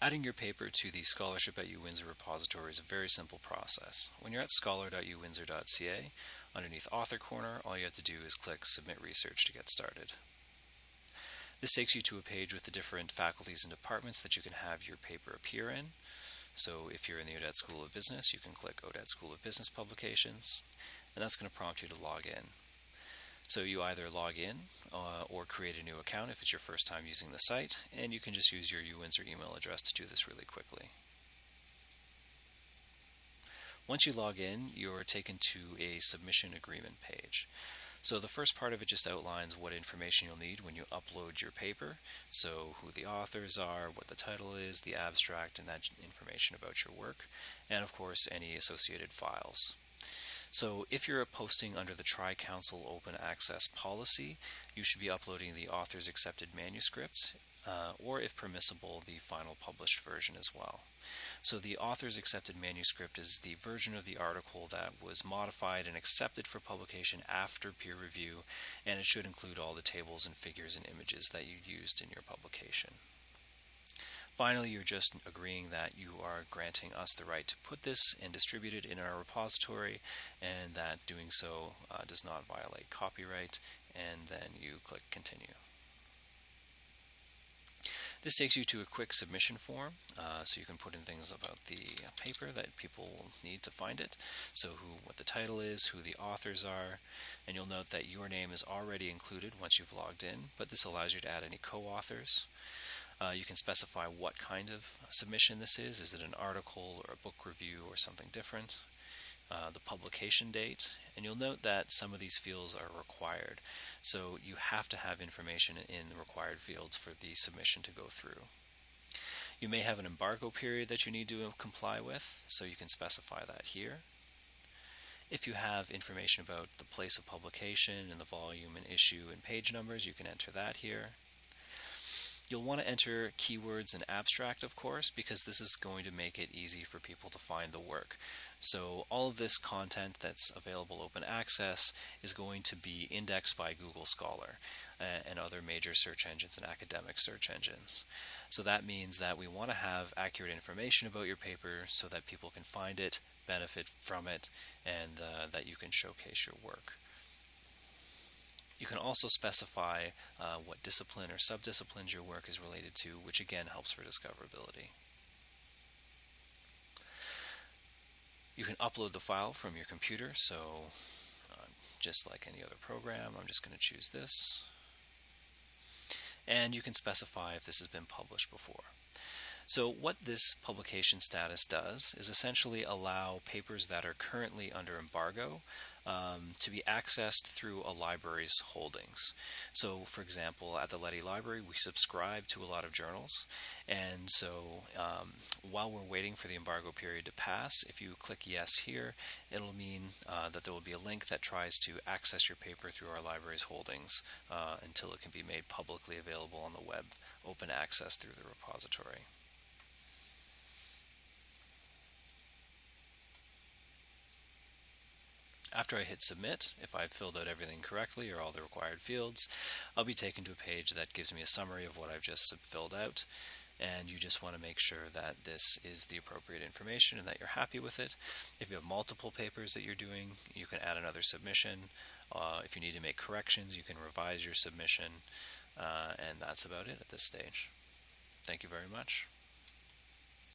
Adding your paper to the Scholarship at UWindsor repository is a very simple process. When you're at scholar.uwindsor.ca, underneath Author Corner, all you have to do is click Submit Research to get started. This takes you to a page with the different faculties and departments that you can have your paper appear in. So if you're in the Odette School of Business, you can click Odette School of Business Publications, and that's going to prompt you to log in. So you either log in or create a new account if it's your first time using the site, and you can just use your UWindsor email address to do this really quickly. Once you log in, you're taken to a submission agreement page. So the first part of it just outlines what information you'll need when you upload your paper, so who the authors are, what the title is, the abstract, and that information about your work, and of course any associated files. So if you're posting under the Tri-Council Open Access policy, you should be uploading the author's accepted manuscript, or if permissible, the final published version as well. So the author's accepted manuscript is the version of the article that was modified and accepted for publication after peer review, and it should include all the tables and figures and images that you used in your publication. Finally, you're just agreeing that you are granting us the right to put this and distribute it in our repository, and that doing so does not violate copyright, and then you click Continue. This takes you to a quick submission form, so you can put in things about the paper that people will need to find it. So what the title is, who the authors are, and you'll note that your name is already included once you've logged in, but this allows you to add any co-authors. You can specify what kind of submission this is. Is it an article or a book review or something different? The publication date, and you'll note that some of these fields are required. So you have to have information in the required fields for the submission to go through. You may have an embargo period that you need to comply with, so you can specify that here. If you have information about the place of publication and the volume and issue and page numbers, you can enter that here. You'll want to enter keywords and abstract, of course, because this is going to make it easy for people to find the work. So all of this content that's available open access is going to be indexed by Google Scholar and other major search engines and academic search engines. So that means that we want to have accurate information about your paper so that people can find it, benefit from it, and that you can showcase your work. You can also specify what discipline or subdisciplines your work is related to, which again helps for discoverability. You can upload the file from your computer, so just like any other program, I'm just going to choose this. And you can specify if this has been published before. So what this publication status does is essentially allow papers that are currently under embargo to be accessed through a library's holdings. So for example, at the Leddy Library we subscribe to a lot of journals, and so while we're waiting for the embargo period to pass, if you click yes here, it'll mean that there will be a link that tries to access your paper through our library's holdings until it can be made publicly available on the web, open access through the repository. After I hit submit, if I've filled out everything correctly or all the required fields, I'll be taken to a page that gives me a summary of what I've just filled out, and you just want to make sure that this is the appropriate information and that you're happy with it. If you have multiple papers that you're doing, you can add another submission. If you need to make corrections, you can revise your submission, and that's about it at this stage. Thank you very much.